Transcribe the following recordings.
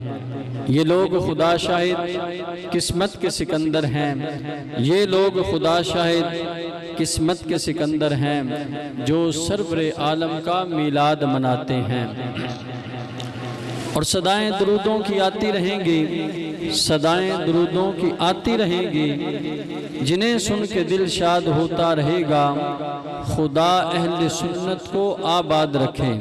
ये लोग खुदा शाहिद किस्मत के सिकंदर हैं। ये लोग खुदा शाहिद किस्मत के सिकंदर हैं जो सरवरे आलम का मीलाद मनाते हैं। और सदाएं दरूदों की आती रहेंगी, सदाएं दरूदों की आती रहेंगी, जिन्हें सुन के दिल शाद होता रहेगा। खुदा अहले सुन्नत को आबाद रखे।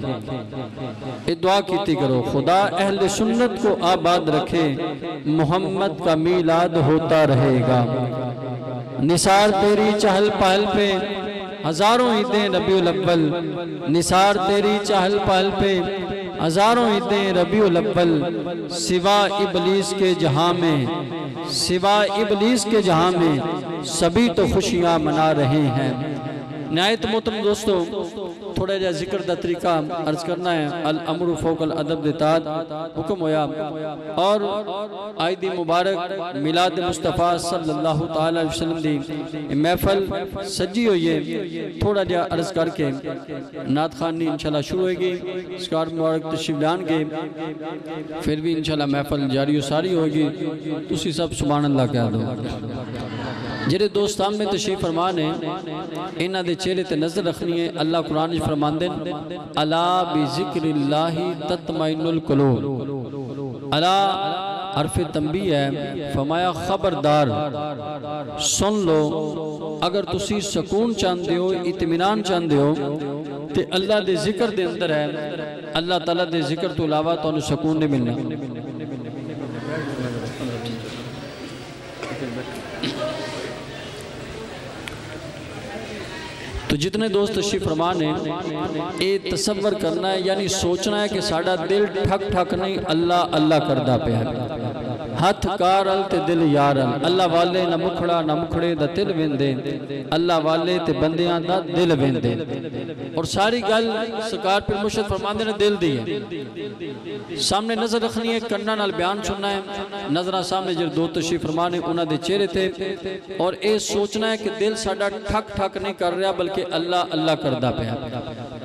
ये दुआ कीती करो, खुदा अहले सुन्नत को आबाद रखे, मोहम्मद का मीलाद होता रहेगा। निसार तेरी चहल पहल पे हजारों ईदें रबीउल अव्वल, निसार तेरी चहल पहल पे हजारों ईदें रबीउल अव्वल। सिवा इबलीस के जहां में, सिवा इबलीस के जहां में सभी तो खुशियां मना रहे हैं। निहायत मोहतरम दोस्तों, थोड़ा जा जिक्र दा तरीका अर्ज करना है। अल अमरु फौकल अदब दे ताद हुक्म होया और आई दी मुबारक मिलाद मुस्तफ़ा सल्लल्लाहु ताला अलैहि वसल्लम दी महफल सजी हुई है। थोड़ा जा अर्ज करके नात खानी इंशाल्लाह शुरू होगी। स्कार मुबारक तशरीफ लान के फिर भी इंशाल्लाह महफल जारी सारी होगी। तुसी सब सुभान अल्लाह कह दो। जेरे दोस्त सामने तशरीफ फरमान है, इन्हां दे चेहरे ते नजर रखनी है। अल्लाह कुरान में फरमांदे अला बिज़िक्रिल्लाहि तत्मइनुल कुलूब। अला हरफ़े तंबी है, फरमाया खबरदार सुन लो, अगर तुसी सुकून चाहते हो, इत्मीनान चाहते हो तो अल्लाह दे जिक्र दे अंदर है। अल्लाह ताला दे जिक्र तो अलावा तुहानू सुकून नहीं मिलना। तो जितने दोस्त तशरीफ फरमान है, ये तसव्वुर करना है, यानी सोचना है कि साडा दिल ठक ठक नहीं अल्लाह अल्लाह करदा पे है। हथ कारल ते दिल यारल, अल्लाह वाले ना मुखड़ा ना मुखड़े दा दिल वेंदे, अल्लाह वाले ते बंदियां दा दिल वेंदे। और सारी गल सरकार पीर मुर्शिद फरमांदे ने दिल दी है। सामने नजर रखनी है, कन्ना नाल बयान सुनना है। नजरा सामने जो दो तशरीफ फरमान है उन्हां दे चेहरे थे, और ये सोचना है कि दिल साडा ठक ठक नहीं कर रहा बल्कि अल्लाह अल्लाह करदा पे।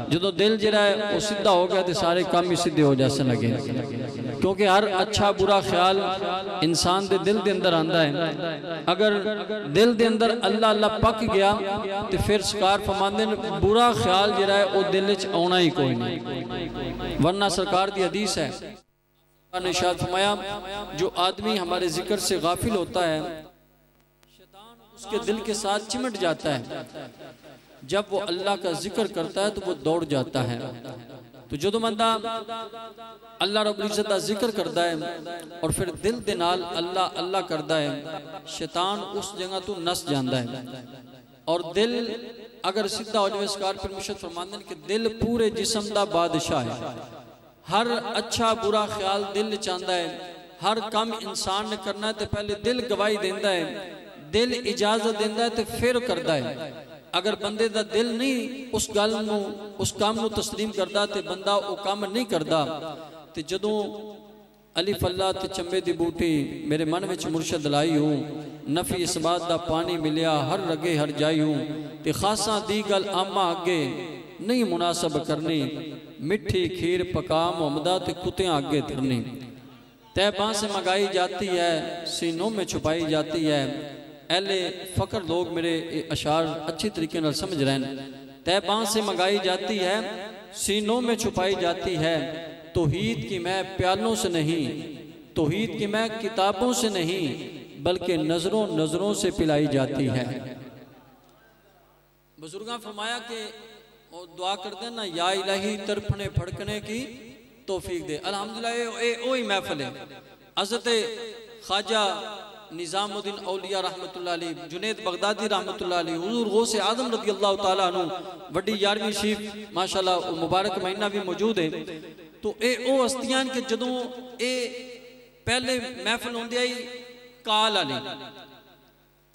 जो दिल जरा है वो सीधा हो गया तो सारे काम ही सीधे हो जासे लगे, क्योंकि हर अच्छा बुरा ख्याल इंसान दे दिल दे अंदर आंदा है। अगर दिल दे अंदर अल्लाह अल्लाह पक गया तो फिर सरकार फरमांदे ने बुरा ख्याल जरा है वो दिल च आना ही कोई नहीं। वरना सरकार दी हदीस है, ने इरशाद फरमाया जो आदमी हमारे जिक्र से गाफिल होता है, शैतान उसके दिल के साथ चिमट जाता है। जब वो अल्लाह का जिक्र करता है तो वो दौड़ जाता है। तो जो बंदा अल्लाह रब्बुल इज्जत दा जिक्र करता है और फिर दिल दे नाल अल्लाह अल्लाह करता है, शैतान उस जगह तो नस जाता है। और दिल अगर सीधा हो जाए, सरकार पीर मुर्शिद फरमांदे कि दिल पूरे जिस्म दा बादशाह है। हर अच्छा बुरा ख्याल दिल चाहता है। हर काम इंसान ने करना है तो पहले दिल गवाही देता है, दिल इजाजत देता है तो फिर करता है। अगर बंदे दा दिल नहीं उस गल नूं उस काम नूं तस्लीम करता तो बंदा वो काम नहीं करता। तो जदों अलिफ अल्लाह ते चंबे दी बूटी मेरे मन में मुर्शद लाई हूँ, नफी इस बात दा पानी मिलिया हर रगे हर जाई हूँ, ते खासा दी गल आमा अगे नहीं मुनासब करनी, मिठी खीर पका मोहम्मदा ते कुत्तियां आगे धरनी। तैबां से मंगाई जाती है, सीनों में छुपाई जाती है। अहले फ़क्र लोग मेरे अशार अच्छी तरीके से समझ रहे हैं। तैबां से मंगाई जाती है, सीनों में छुपाई जाती है। तौहीद की मैं प्यालों से नहीं, तौहीद की मैं किताबों से नहीं, बल्कि नजरों नजरों से पिलाई जाती है। बुजुर्गां फरमाया कि दुआ कर देना, या इलाही तरफने फड़कने की तौफीक दे। अल्हम्दुलिल्लाह ये वही महफिल है। हज़रत ख्वाजा निज़ामुद्दीन औलिया रहमतुल्लाह अलैह, जुनैद बगदादी रहमतुल्लाह अलैह, हुजूर गौसे आज़म रज़ी अल्लाह ताला अन्हु बड़ी 11वीं शरीफ माशाअल्लाह मुबारक महीना भी मौजूद है। तो ये वो हस्तियां कि जदों ये पहले महफिल होंदी आई काल वाली,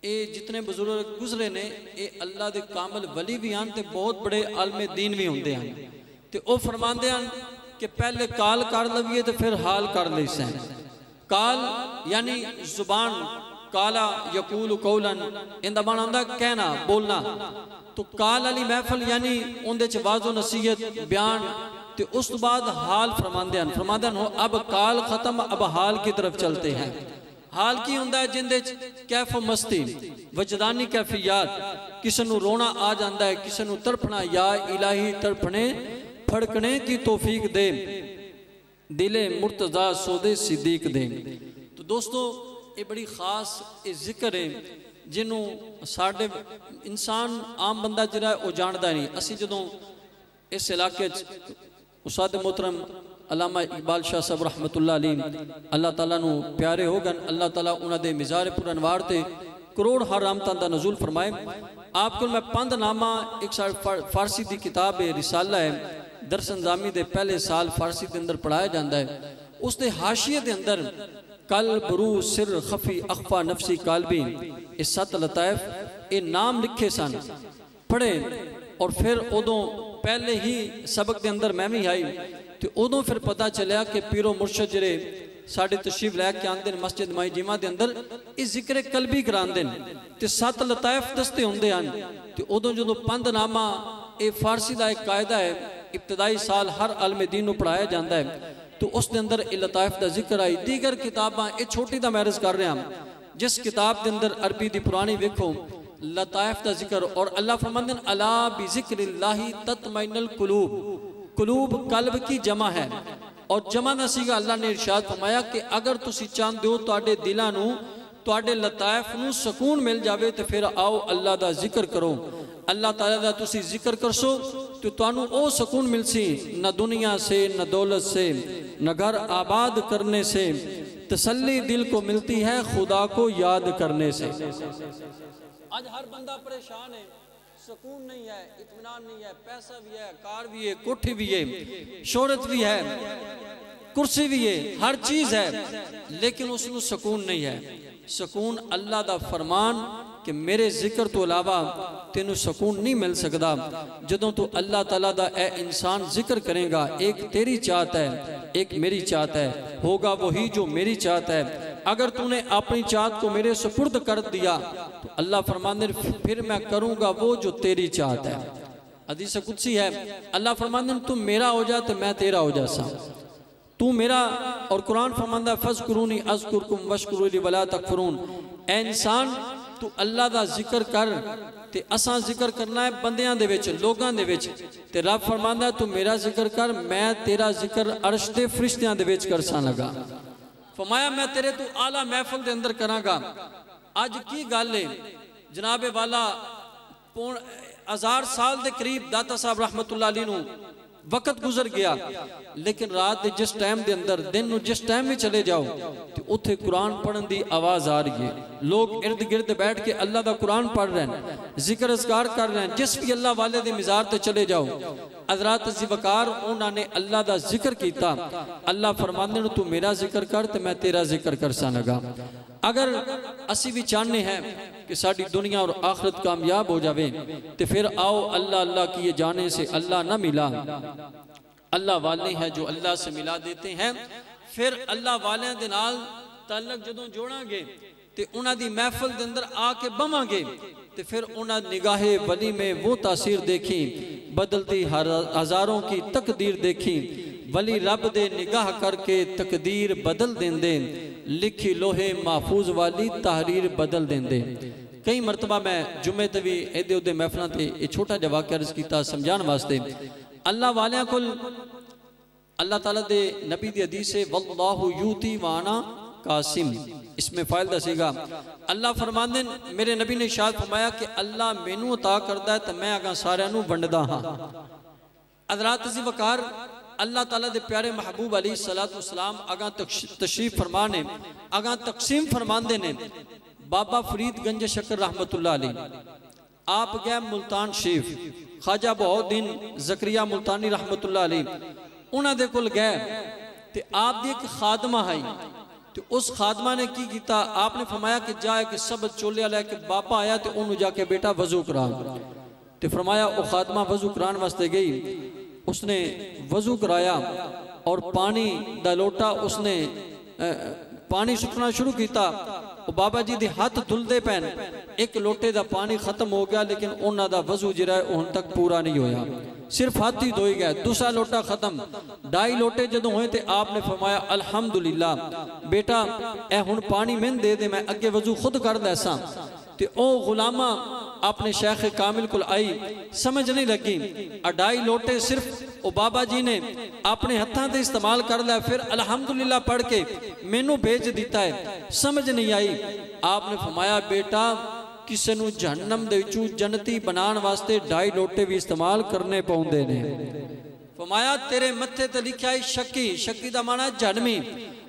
ये जितने बुजुर्ग गुजरे ने ये अल्लाह दे कामल वली भी हैं ते बहुत बड़े आलमे दीन भी होंदे हैं। ते वो फरमांदे हैं कि पहले काल कर लवीए तो फिर हाल कर लैसे। काल यानी जुबान, काला यकूल कौलन, इंदा माना होंदा कहना बोलना। तो काल वाली महफिल यानी उनदे च वाज़ो नसीहत बयान तो उस तो बाद हाल फरमांदे हो अब काल खत्म अब हाल की तरफ चलते हैं। हाल की हुंदा है जिंदे कैफ मस्ती वजदानी कैफियत, किसी नूं रोना आ जाता है, किसी नूं तड़फना, या इलाही तड़फने फड़कने की तौफीक दे, दिले मुर्तजा सौदे सिद्दीक दे। तो दोस्तों ये बड़ी खास ये जिक्र है जिन्हों साढ़े इंसान आम बंदा जिहड़ा वो जानता नहीं। असी जदों इस इलाके उस्ताद मोहतरम अल्लामा इकबाल शाह साहब रहमतुल्लाह अलैह अल्लाह ताला नूं प्यारे हो गए, अल्लाह ताला उन्हां दे मिज़ार पुर अनवार ते करोड़ हर रहमतां दा नज़ूल फरमाए। आपको मैं पंदनामा एक फारसी की किताब है, रिसाला है, दरस अंजामी दे पहले साल फारसी के अंदर पढ़ाया जाता है। उस दे हाशिए के अंदर कल बरू सिर खफी अखफा नफसी कालबी ये 7 लताइफ ये नाम लिखे सन, पढ़े। और फिर उदों पहले ही सबक के अंदर मैं भी आई तो उदों फिर पता चलिया कि पीरो मुर्शद जिहड़े साढ़े तशरीफ लैके आते हैं मस्जिद माई जिमा के अंदर ये जिक्र कलबी कराते हैं तो 7 लताइफ दसते होंगे हैं। तो उदों जो पंदनामा ये फारसी का एक कायदा है, इब्तदाई साल हर आलम दीन को पढ़ाया जाता है, तो उसके अंदर ये लताइफ का जिक्र आई। दीगर किताबां ये छोटी का मैरिज कर रहा, जिस किताब के अंदर अरबी की पुरानी वेखो लताइफ का जिक्र, और अल्लाह फरमाते हैं अला बिज़िक्रिल्लाहि तत्मइन्नुल कुलूब, कुलूब कल्ब की जमा है। और जमा ना सीगा अल्लाह ने इरशाद फरमाया कि अगर तुसी चाहते हो तुहाडे दिलां नूं तुहाडे लताइफ नूं सुकून मिल जाए तो फिर आओ अल्लाह का जिक्र करो, अल्लाह ताला दा तुसी जिक्र करसो तो तुहानू ओ सुकून मिलसी, न दुनिया से न दौलत से न घर आबाद करने से, तसल्ली दिल को मिलती है खुदा को याद करने से। आज हर बंदा परेशान है, सुकून नहीं है, इत्मीनान नहीं है, पैसा भी है, कार भी है, कोठी भी है, शोहरत भी है, कुर्सी भी है, हर चीज है, लेकिन उसमें सुकून नहीं है। सुकून अल्लाह दा फरमान कि मेरे जिक्र तो अलावा तेनू सुकून नहीं मिल सकता। जदों तू अल्लाह ताला दा ए इंसान जिक्र करेगा, एक तेरी चाहत है एक मेरी चाहत है, होगा वही जो मेरी चाहत है। अगर तूने अपनी चाहत को मेरे सुपुर्द कर दिया तो अल्लाह फरमाने फिर मैं करूँगा वो जो तेरी चाहत है। हदीस कुदसी है, अल्लाह फरमाने तू मेरा हो जा तो मैं तेरा हो जासा, तू मेरा। और कुरान फरमांदा फज़कुरूनी अज़कुरकुम वशकुरूली वला तकफुरून, ए इंसान तू अल्लाह दा जिक्र कर ते असां जिक्र करना है बंदियां दे विच, लोगां दे विच। ते रब फरमांदा तू मेरा जिक्र कर, मैं तेरा जिक्र अर्श दे फरिश्तियां दे विच करसा लगा। फरमाया मैं तेरे तू आला महफिल दे अंदर करांगा। अज की गल है जनाबे वाला 1000 साल के करीब दाता साहब रहमतुल्लाह अलैह नूं वक्त गुजर गया, लेकिन रात दे जिस टाइम के अंदर दिन नूं जिस टाइम भी चले जाओ तो उत्थे कुरान पढ़न की आवाज़ आ रही है। लोग इर्द गिर्द बैठ के अल्लाह का कुरान पढ़ रहे हैं, जिक्र अज़कार कर रहे हैं। जिस भी अल्लाह वाले दे मिज़ार ते चले जाओ, हज़रात ज़िवकार उन्होंने अल्लाह का जिक्र किया। अल्लाह फरमांदे तू मेरा जिक्र कर तो मैं तेरा जिक्र करसा लगा। अगर असी भी चाहते हैं कि साड़ी दुनिया और आखिरत कामयाब हो जाए तो फिर आओ अल्लाह अल्लाह किए जाने से अल्लाह ना मिला। अल्लाह वाले हैं जो अल्लाह से मिला देते हैं। फिर अल्लाह वाले दे नाल ताल्लुक जदों जोड़ांगे तो उन्हां दी महफिल दे अंदर आके बवांगे तो फिर उन्हां निगाहे वली में वो तासीर देखी, बदलती हजारों की तकदीर देखी। वली रब दे निगाह करके तकदीर बदल देंदे, लिखी लोहे महफूज वाली तहरीर बदल देंदे। कई मरतबा मैं जुम्मे ते भी इहदे उहदे महफिलां ते ये छोटा जिहा वाक़या अर्ज़ कीता समझाने वास्ते। अल्लाह वालियां कोल अल्लाह ताला दे नबी दी हदीस है वल्लाहु यूती वाना कासिम, इसमें फ़ायदा सीगा। अल्लाह फरमांदे मेरे नबी ने इरशाद फरमाया कि अल्लाह मैनू अता करदा है तो मैं अगां सारियां नू वंडदा हां। हज़रात जी वकार अल्लाह ताला दे प्यारे महबूब अलैहिस्सलातु वस्सलाम अगां तशरीफ फरमाने अगां तकसीम फरमांदे ने। बाबा फरीद गंज शक्कर रहमतुल्लाह अलैह आप गए मुल्तान शरीफ, ख्वाजा बहाउद्दीन ज़करिया मुल्तानी रहमतुल्लाह अलैह उन्हां दे कोल गए ते आप दी एक खादमा आई। तो उस खादमा ने की किया, आपने फरमाया कि जाए कि सब चोलिया लैके बाबा आया तो उन्होंने जाके बेटा वजू करा। तो फरमाया वो खादमा वजू कराने वास्ते गई, उसने वजू कराया और पानी दा लोटा उसने पानी सुटना शुरू किया। बाबा जी दे हाथ धुलते पैन, एक लोटे दा पानी खत्म हो गया लेकिन उन्हों दा वजू जिहड़ा हुण तक पूरा नहीं होया। सिर्फ हाथ ही धोई गया, दूसरा लोटा खत्म, 2.5 लोटे जदों होए तो आपने फरमाया अल्हम्दुलिल्लाह बेटा ए हुण पानी मैंने दे दे, मैं अगे वजू खुद कर दैसा। तो ओ गुलामा अपने शेख कामिल को आई, समझ नहीं लगी, 2.5 लोटे सिर्फ ओ बाबा जी ने अपने हत्थां ते इस्तेमाल कर लिया, फिर अल्हम्दुलिल्लाह पढ़ के मैनू भेज दिता है, समझ नहीं आई। आपने फरमाया बेटा किसी नूं जहन्नम दे विचों जन्नती बनाने वास्ते 2.5 लोटे भी इस्तेमाल करने पौंदे ने। फरमाया तेरे मत्थे ते लिखा है शक्की, शक्की दा माना जहन्नमी,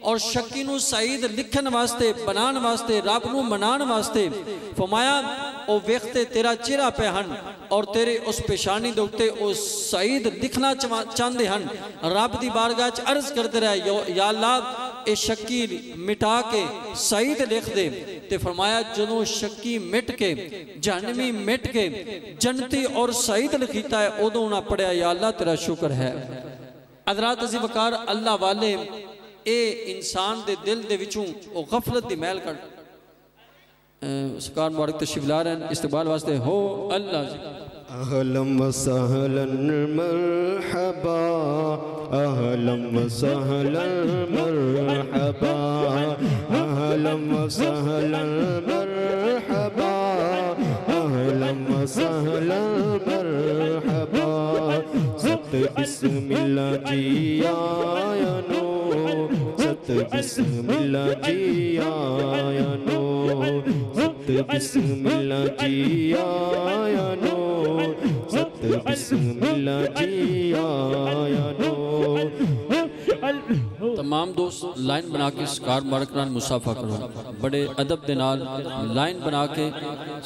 और शक्की नूं सईद लिखन वास्ते बनाने वास्ते रब नूं मनाने वास्ते फरमाया ओ वेखते तेरा चेहरा पे हन और तेरे उस पेशानी दे उत्ते ओ सईद लिखना चाहते हन, रब दी बारगाह च अर्ज करते रहे या अल्लाह ए शक्की मिटा के सईद लिख दे। ते फरमाया जदों शक्की मिट के जहन्नमी मिट के जन्नती और सईद लिखीता है, उदों उन्हें पढ़िया या अल्लाह तेरा शुक्र है। हज़रात अज़ीज़ वक़ार अल्लाह वाले ए इंसान दे दिल दे विचों ओ गफलत दी मैल कट सरकार मुबारक तशरीफ ला रहे हैं, इस्तकबाल वास्ते हो अल्लाह जी। अहलम व सहलन मरहबा, अहलम व सहलन मरहबा, अहलम व सहलन मरहबा, अहलम व सहलन मरहबा। सत बिस्मिल्लाह जी आया नो, सत बिस्मिल्लाह जी आया नो, सत बिस्मिल्लाह जी आया नो, सत बिस्मिल्लाह जी आया नो। तमाम दोस्त लाइन बना के सरकार मुबारक नाल मुसाफा करो, बड़े अदब दे नाल लाइन बना के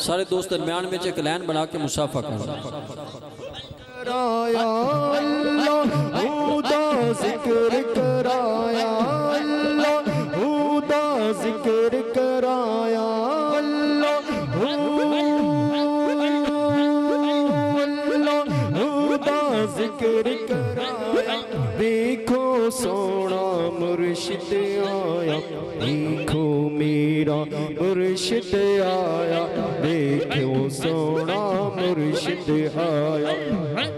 सारे दोस्त दरम्यान में एक लाइन बना के मुसाफा करो। कराया अल्लाह हुदा जिक्र कराया, अल्लाह हुदा जिक्र कराया, अल्लाह हुदा जिक्र कराया। देखो सोना मुर्शिद आया, देखो मेरा मुर्शिद आया, देखो सोना मुर्शिद आया।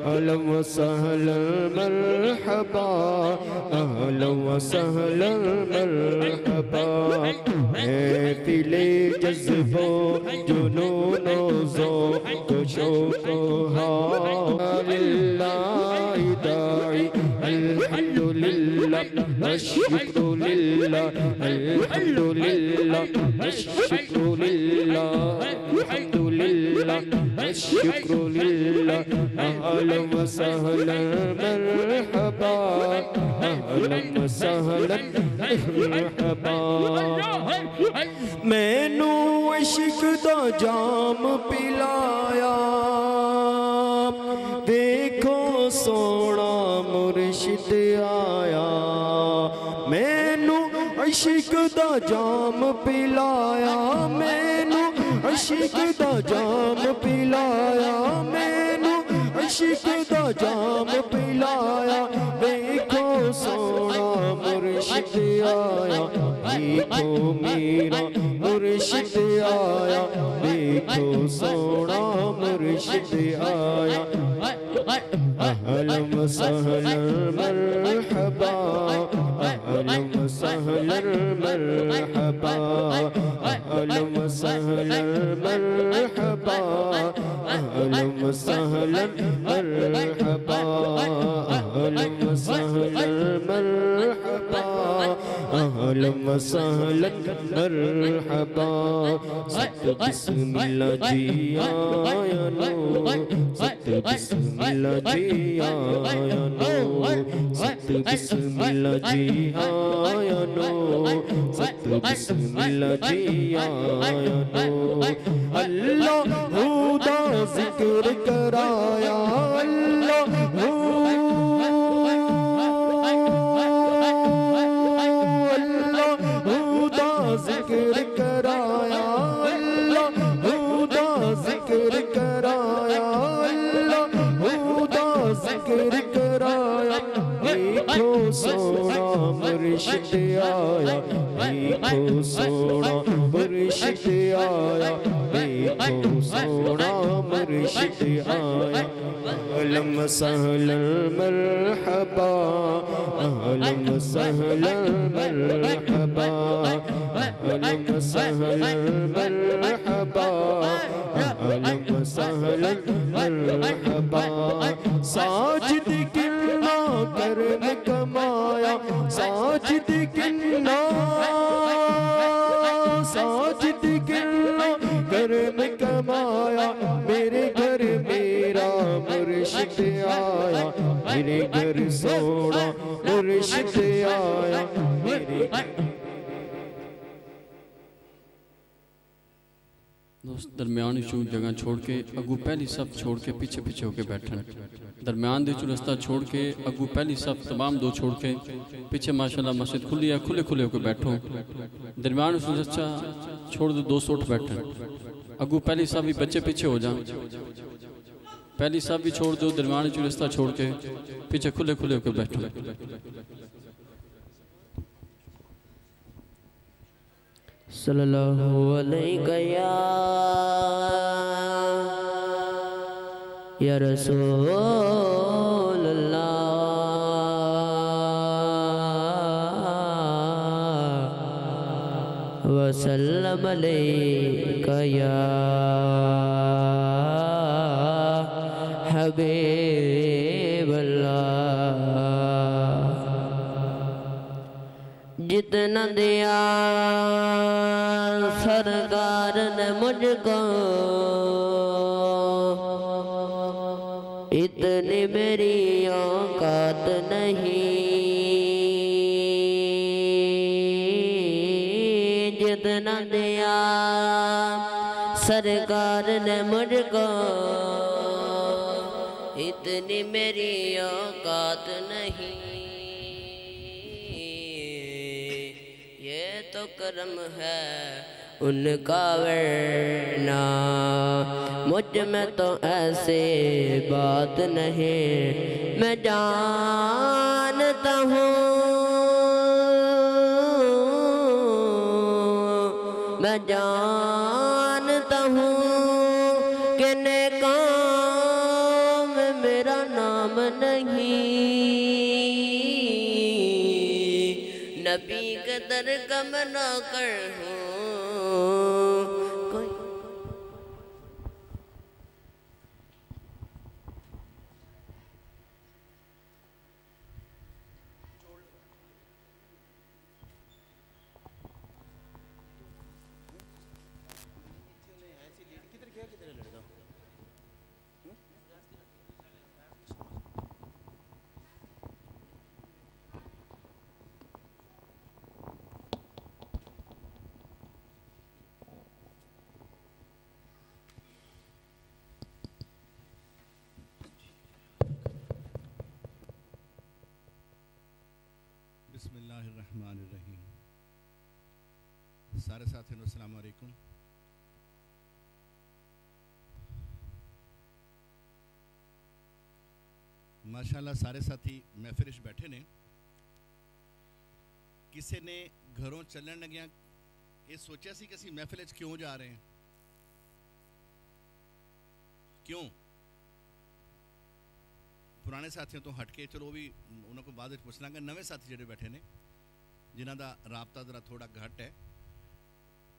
अहलन व सहलन मरहबा, अहलन व सहलन मरहबा। महफिले जज्बो जुनूनो ज़ौक़ शौक़ लिल्लाह दाई अल्हम्दुलिल्लाह अश्शुक्रु लिल्लाह, अल्हम्दुलिल्लाह अश्शुक्रु लिल्लाह, अल्हम्दुलिल्लाह अश्शुक्रु लिल्लाह। अहलन व सहलन मरहबा, अहलन व सहलन मरहबा। मैनू इश्क दा जाम पिलाया, देखो सोना मुर्शिद आया। मैनू इश्क दा जाम पिलाया, मैनू इश्क दा जाम पिलाया, मैनू इश्क दा जाम पिलाया। देखो सोना मुर्शिद आया, देखो मेरा मुर्शिद आया, देखो सोना मुर्शिद आया। अहलन व सहलन मरहबा, अहलन व सहलन मरहबा, अहलन व सहलन मरहबा, अहलन व सहलन मरहबा, अहलन व सहलन मरहबा, अहलन व सहलन मरहबा। सत बिस्मिल्लाह जी आया नो, सत बिस्मिल्लाह जी आया नो, सत बिस्मिल्लाह जी आया नो, सत बिस्मिल्लाह जी आया नो। अल्लाह हुदा जिक्र कराया, अल्लाह हुदा जिक्र कराया, अल्लाह हुदा जिक्र कराया, अल्लाह हुदा जिक्र कराया। देखो सोना मुर्शिद आया, देखो सोना मुर्शिद मुर्शिद आया, देखो सोना मुर्शिद आया। अहलन सहलन मरहबा, अहलन सहलन मरहबा, अहलन सहलन मरहबा, अहलन सहलन मरहबा। साजिद किन्ना कर्म कमाया, साजिद किन्ना, साजिद किन्ना कर्म कमाया। मेरे घर मेरा मुर्शिद आया, मेरे घर सोना मुर्शिद आया, मेरे दोस्त दरम्यान चू जगह छोड़ के अगू पहली सब छोड़ के पीछे पीछे होके बैठन। दरम्यान दे चू रास्ता छोड़ के अगू पहली सब तमाम दो छोड़ के पीछे माशाल्लाह मस्जिद खुली है, खुले खुले होके बैठो। दरम्यान चू रास्ता छोड़ दो 200 उठ बैठन। अगू पहली सब भी बच्चे पीछे हो जाए, पहली सब भी छोड़ दो, दरम्यान चू रास्ता छोड़ के पीछे खुले खुले होके बैठो। सल्लल्लाहु अलैहि या रसूल अल्लाह वसल्लम अलैका या हबीब अल्लाह। जितना दिया सरकार ने मुझको, इतनी मेरी औकात नहीं। जितना दिया सरकार ने मुझको, इतनी मेरी औकात नहीं। ये तो करम है उनका, वरना मुझ में तो ऐसे बात नहीं। मैं जानता हूँ, मैं जानता हूँ कि नेकाम में मेरा नाम नहीं। नबी के दर का मना कर हूँ कोई। बिस्मिल्लाहिर्रहमानिर्रहीम। सारे साथियों अस्सलाम वालेकुम। माशाल्लाह सारे साथी महफिल च बैठे ने। किसी ने घरों चलन लग्या ये सोचा सी कि असीं महफिल च क्यों जा रहे हैं, क्यों? पुराने साथियों तो हट के चलो वो भी उन्होंने बाद में पूछ लांगा। नवे साथी जो बैठे ने जिन्हों का राबता जरा थोड़ा घट है,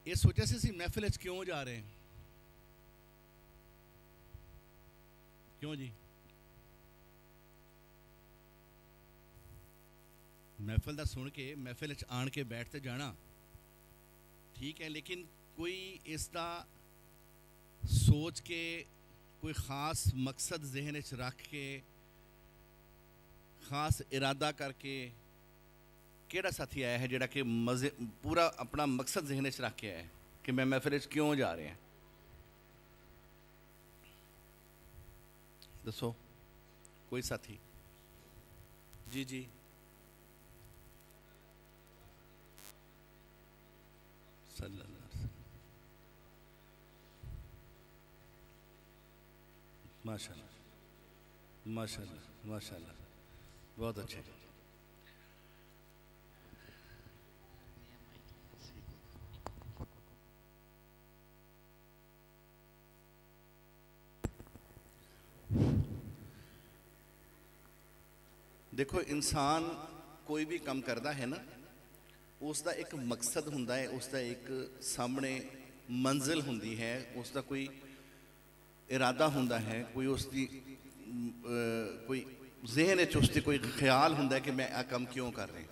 ये सोचा सी असीं महफिल च क्यों जा रहे हैं, क्यों जी? महफिल का सुन के महफिल च आन के बैठते जाना ठीक है, लेकिन कोई इसका सोच के कोई ख़ास मकसद जहन च रख के खास इरादा करके केड़ा साथी आया है जिहड़ा कि मज़े पूरा अपना मकसद जहन च रख के आया है कि मैं महफिल च क्यों जा रहे हैं? दसो कोई साथी? जी जी सल्लल्लाहु अलैहि वसल्लम। माशाल्लाह माशाल्लाह माशाल्लाह, बहुत अच्छे। देखो इंसान कोई भी काम करता है ना, उसका एक मकसद हुंदा है, उसका एक सामने मंजिल हुंदी है, उसका कोई इरादा हुंदा है, कोई उसकी कोई जहन च उसकी कोई ख्याल हुंदा है कि मैं आ काम क्यों कर रहे।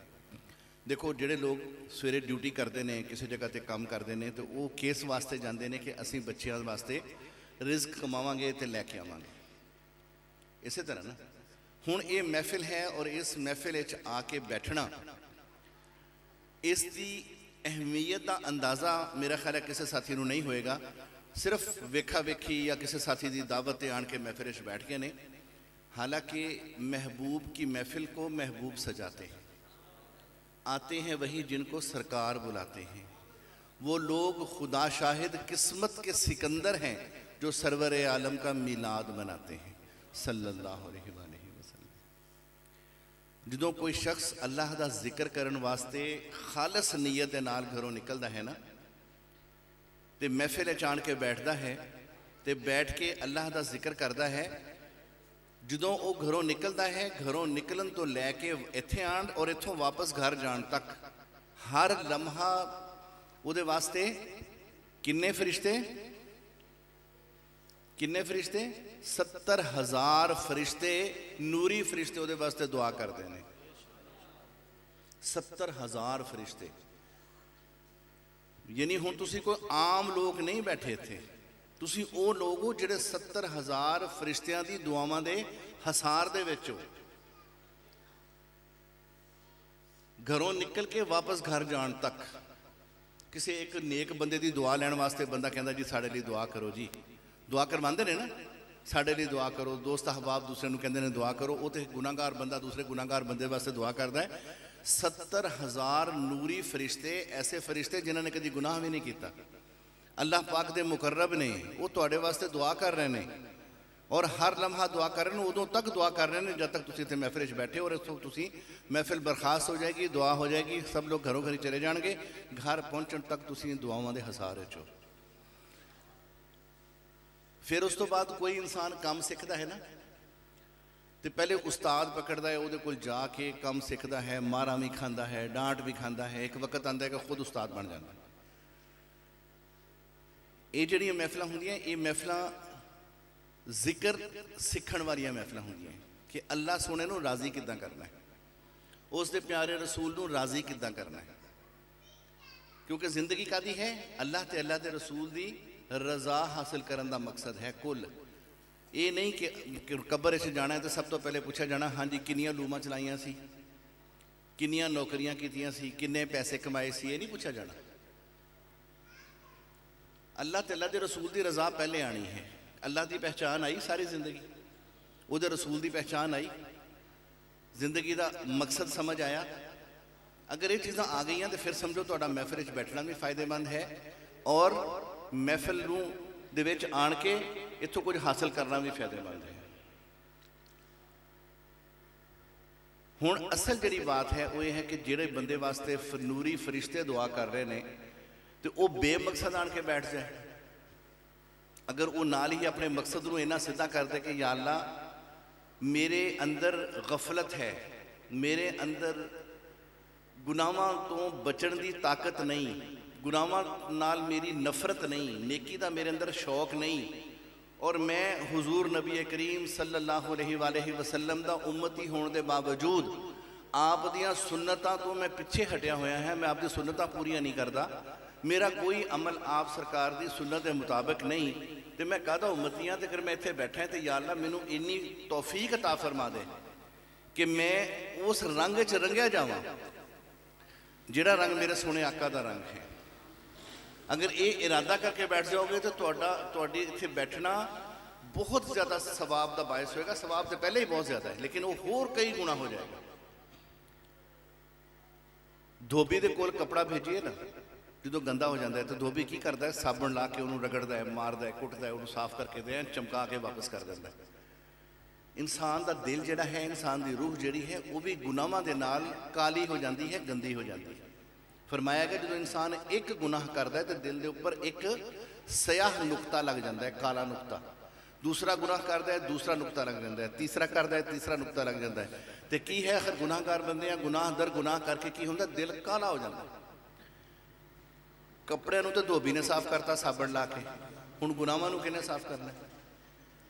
देखो जिहड़े लोग सवेरे ड्यूटी करते हैं, किसी जगह ते काम करते हैं, तो वो किस वास्ते जाते हैं कि असीं बच्चों वास्ते रिस्क कमावांगे तो लैके आवांगे। इस तरह ना हुण ये महफिल है और इस महफिल च आके बैठना, इसकी अहमियत का अंदाज़ा मेरा ख्याल है किसी साथी को नहीं होएगा। सिर्फ वेखा वेखी या किसी साथी की दावत आन के महफिल च बैठ गए ने। हालांकि महबूब की महफिल को महबूब सजाते हैं, आते हैं वही जिनको सरकार बुलाते हैं। वो लोग खुदा शाहिद किस्मत के सिकंदर हैं जो सरवर आलम का मीलाद मनाते हैं सल्लल्लाहु अलैहि वसल्लम। जो कोई शख्स अल्लाह का जिक्र करने वास्ते खालस नीयत के नाल घरों निकलता है ना, तो महफिल आन के बैठता है, तो बैठ के अल्लाह का जिक्र करता है। जो वो घरों निकलता है, घरों निकलन तो लैके इत्थे आन और इत्थों वापस घर जान तक हर लम्हा उहदे वास्ते किन्ने फरिश्ते 70,000 फरिश्ते नूरी फरिश्ते उहदे वास्ते दुआ करते हैं। 70,000 फरिश्ते, यानी हुण तुसीं कोई आम लोग नहीं बैठे इत्थे, तुसीं वो लोग हो जिहड़े 70,000 फरिश्तियां दी दुआवां दे हसार दे विच हो। घरों निकल के वापस घर जान तक किसी एक नेक बंदे की दुआ लैण वास्ते बंदा कहता जी साडे लई दुआ करो, जी दुआ करवाते हैं ना, साडे लई दुआ करो। दोस्त अहबाब दूसरे को कहते हैं दुआ करो, वो तो गुनाहगार बंदा दूसरे गुनाहगार बंदे वास्ते दुआ करता है। 70,000 नूरी फरिश्ते, ऐसे फरिश्ते जिन्होंने ने कभी गुनाह भी नहीं किया, अल्लाह पाक दे मुकर्रब ने, वो तुहाडे वास्ते दुआ कर रहे हैं और हर लम्हा दुआ कर रहे हैं। उदों तक दुआ कर रहे हैं जब तक तुसीं इत्थे महफिल च बैठे और इत्थों तुसीं महफिल बर्खास्त हो जाएगी, दुआ हो जाएगी, सब लोग घरों घरी चले जाएंगे, घर पहुँचण तक तुसीं दुआवां दे हसार च हो। फिर उस तो बाद कोई इंसान काम सीखता है ना, तो पहले उस्ताद पकड़ता है, वो जाके काम सीखता है, मारा भी खाता है, डांट भी खाता है, एक वक्त आता है कि खुद उस्ताद बन जाता है। ये जिहड़ियां महफिल होंदियां, ये महफिल जिक्र सीखण वालियां महफिल होंदियां कि अल्लाह सोने नूं राजी किदां करना है, उसके प्यारे रसूल नूं राजी किदां करना है। क्योंकि जिंदगी कादी है, अल्लाह ते अल्लाह के रसूल की रजा हासिल करने का मकसद है। कुल ये नहीं कि कब्र च जाना है तो सब तो पहले पूछा जाना हाँ जी किनियां लूमां चलाइयां सी, किनियां नौकरियां कीतियां सी, किन्ने पैसे कमाए सी, ये नहीं पूछा जाना। अल्लाह ते अल्लाह के रसूल की रजा पहले आनी है। अल्लाह की पहचान आई सारी जिंदगी, उहदे रसूल की पहचान आई, जिंदगी का मकसद समझ आया। अगर ये चीज़ां आ गई तो फिर समझो तुहाडा महफिल च बैठना भी फायदेमंद है और महफिल दे विच आण के इत्थों कुछ हासिल करना भी फायदेमंद है। हुण असल जिहड़ी बात है वो ये है कि जिहड़े बंदे वास्ते नूरी फरिश्ते दुआ कर रहे हैं तो वो बेमकसद आण के बैठ जाए। अगर वो नाल ही अपने मकसद को इन्ना सीधा कर दे कि या अल्लाह मेरे अंदर गफलत है, मेरे अंदर गुनाहां तो बचण की ताकत नहीं, गुनाहां नाल मेरी नफरत नहीं, नेकी का मेरे अंदर शौक नहीं, और मैं हुजूर नबी करीम सल्लल्लाहु अलैहि वसल्लम का उम्मती होने के बावजूद आप दियां सुन्नतां तो मैं पिछे हटिया होया है, मैं आपकी सुन्नतां पूरियां नहीं करता, मेरा कोई अमल आप सरकार की सुन्नत के मुताबिक नहीं, तो मैं कहता उम्मतियां तो अगर मैं इत्थे बैठा है तो या अल्लाह मैनू इन्नी तौफीक अता फरमा दे कि मैं उस रंग च रंगिया जावां जिहड़ा रंग मेरे सोने आका का रंग है। अगर ये इरादा करके बैठ जाओगे तो तुहाडी इत्थे बैठना बहुत ज़्यादा सवाब का बायस होएगा। सवाब तो पहले ही बहुत ज़्यादा है लेकिन वो होर कई गुना हो जाएगा। धोबी दे कोल कपड़ा भेजिए ना, जो गंदा हो जाता है तो धोबी की करता है, साबुन ला के उन्होंने रगड़ता है, मारता है, कुटता है, उन्होंने साफ करके दे चमका के वापस कर देता है। इंसान का दिल जिहड़ा है, इंसान की रूह जिहड़ी है वो भी गुनाहां दे नाल काली हो जाती है, गंदी हो जाती है। फरमाया गया जो इंसान एक गुनाह करता है तो दिल के उपर एक सयाह नुकता लग जाता है, काला नुकता। दूसरा गुनाह करता है, दूसरा नुकता लग जाता है, तीसरा करता है, तीसरा नुकता लग जाता है। तो की है आखिर गुनाहगार बंदे हैं, गुनाह दर गुनाह करके की होंदा, दिल काला हो जाता। कपड़े नूं तो धोबी ने साफ करता साबण ला के, हुण गुनाहां नूं किहने साफ करना?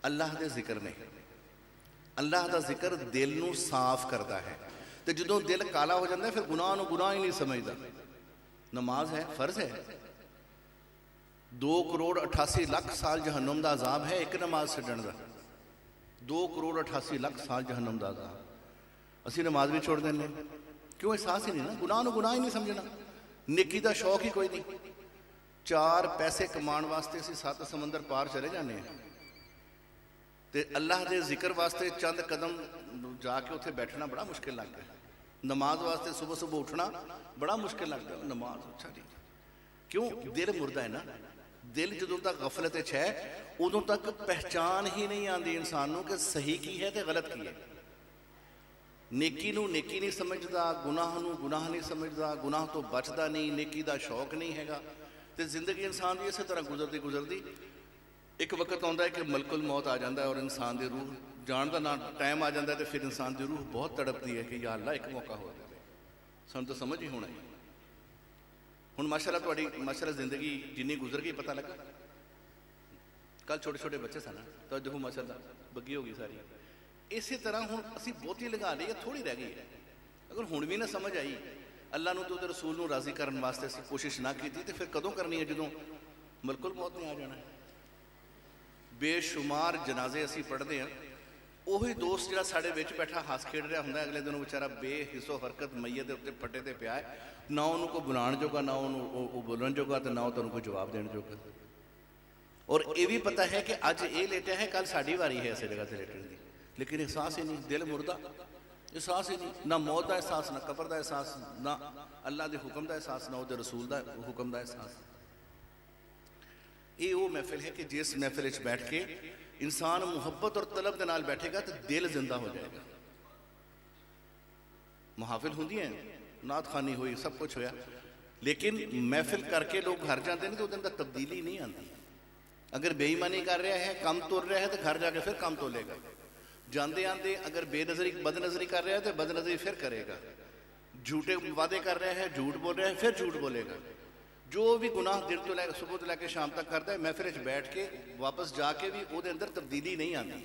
अल्लाह दे जिक्र ने। अल्लाह दा जिक्र दिल नूं साफ करता है। तो जदों दिल काला हो जाता है फिर गुनाह नूं गुनाह ही नहीं समझदा। नमाज है, फर्ज है। 2,88,00,000 साल जहन्नम का अजाब है एक नमाज छड्डण दा। 2,88,00,000 साल जहन्नम का अजाब। असीं नमाज भी छोड़ देंगे, क्यों? एहसास ही नहीं ना, गुनाह नूं गुनाह ही नहीं समझना, नेकी का शौक ही कोई नहीं। 4 पैसे कमाने वास्ते असीं 7 समंदर पार चले जाने हैं, तो अल्लाह के जिक्र वास्ते चंद कदम जाके उत्थे बैठना बड़ा मुश्किल लगता है। नमाज वास्ते सुबह सुबह उठना बड़ा मुश्किल लगता है। नमाज अच्छा ठीक, क्यों? दिल मुर्दा है ना। दिल जदों तक गफलत है उदों तक पहचान ही नहीं आती इंसान नूं कि सही की है तो गलत की है। नेकी नूं नेकी नहीं समझदा, गुनाह नूं गुनाह नहीं समझदा, गुनाह तो बचदा नहीं, नेकी का शौक नहीं हैगा। तो जिंदगी इंसान की इस तरह गुजरती गुजरती एक वक्त आता है कि मलकुल मौत आ जाता है और इंसान की रूह जान का ना टाइम आ जाता है। तो फिर इंसान की रूह बहुत तड़पती है कि या अल्लाह एक मौका हो जाए, सानूं तो समझ ही होना है। हुण माशाअल्लाह तुहाडी माशाअल्लाह जिंदगी जिन्नी गुजर गई पता लगा। कल छोटे छोटे बच्चे सन तो देखो माशाअल्लाह बग्गी हो गई सारी। इसी तरह हुण असीं बहुती लगा ली है, थोड़ी रह गई है। अगर हुण भी ना समझ आई, अल्लाह नूं ते रसूल नूं राज़ी करन वास्ते असीं कोशिश ना की तो फिर कदों करनी है? जदों मलकुल मौत ने आ जाना है। बेशुमार जनाजे असीं पढ़दे हैं, ਉਹੀ ਦੋਸਤ ਜਿਹੜਾ ਸਾਡੇ ਵਿੱਚ ਬੈਠਾ ਹੱਸ ਖੇਡ ਰਿਹਾ ਹੁੰਦਾ, ਅਗਲੇ ਦਿਨ ਵਿਚਾਰਾ ਬੇਹਿੱਸੋ ਹਰਕਤ ਮਈਏ ਦੇ ਉੱਤੇ ਫੱਟੇ ਤੇ ਪਿਆ ਹੈ, ਨਾ ਉਹਨੂੰ ਕੋਈ ਬੁਲਾਉਣ ਜੋਗਾ, ਨਾ ਉਹਨੂੰ ਉਹ ਬੋਲਣ ਜੋਗਾ, ਤੇ ਨਾ ਉਹ ਤੁਹਾਨੂੰ ਕੋਈ ਜਵਾਬ ਦੇਣ ਜੋਗਾ। ਔਰ ਇਹ ਵੀ ਪਤਾ ਹੈ ਕਿ ਅੱਜ ਇਹ ਲੇਟਿਆ ਹੈ, ਕੱਲ ਸਾਡੀ ਵਾਰੀ ਹੈ ਇਸੇ ਜਗ੍ਹਾ ਤੇ ਲੇਟਣ ਦੀ, ਲੇਕਿਨ एहसास ही नहीं, दिल मुर्दा, एहसास ही नहीं, ना मौत का एहसास, ना कब्र का एहसास, ना अल्लाह के हुक्म का एहसास, ना उसके रसूल का हुक्म का एहसास। ये वो महफिल है कि जिस महफिल च बैठ के इंसान मुहब्बत और तलब के नाल बैठेगा तो दिल जिंदा हो जाएगा। मुहाफिल होंदी हैं, नात खानी हुई, सब कुछ होया, लेकिन महफिल करके लोग घर जाते हैं तो उसके अंदर तब्दीली नहीं आती। अगर बेईमानी कर रहा है, कम तुर रहा है, तो घर जाके फिर कम तोलेगा। जाते आते अगर बेनजरी बदनजरी कर रहा है तो बदनजरी फिर करेगा। झूठे वादे कर रहा है, झूठ बोल रहा है, फिर झूठ बोलेगा। जो भी गुनाह दिन तो लैके सुबह तो लैके शाम तक करता है, महफिल च बैठ के वापस जाके भी वो अंदर तब्दीली नहीं आती।